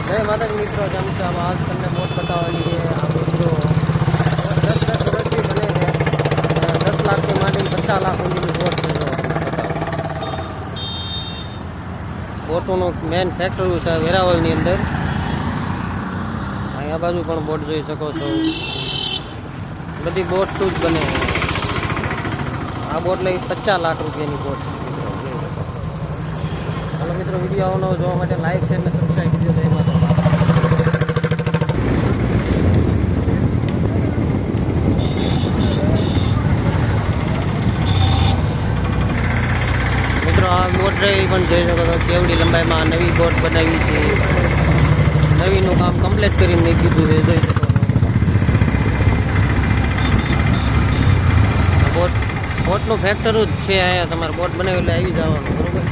જય માતાજી મિત્રો, જેમ છે આજ તમને બોટ બતાવવાની છે. આ મિત્રો 10 વર્ષથી બને છે. 10 લાખથી માંડીને 50 લાખ સુધીની બોટ છે. જો બતાવો, બોટોનું મેન ફેક્ટરી છે વેરાવળની અંદર. અહીંયા બાજુ પણ બોટ જોઈ શકો છો. બધી બોટ જ બને. આ બોટ લઈ 50 લાખ રૂપિયાની બોટ છે મિત્રો. ચાલો મિત્રો, વિડીયો આવવાનો જોવા માટે લાઈક શેર અને સબસ્ક્રાઈબ કરજો. જય માતા. મિત્રો આ બોટ રહી પણ જોઈ શકો છો કેવડી લંબાઈમાં નવી બોટ બનાવી છે. નવીનું કામ કમ્પ્લીટ કરીને નહીં કીધું છે. જોઈ શકો બોટનું ફેક્ટરી જ છે અહીંયા. તમારે બોટ બનાવી એટલે આવી જવાનું બરોબર.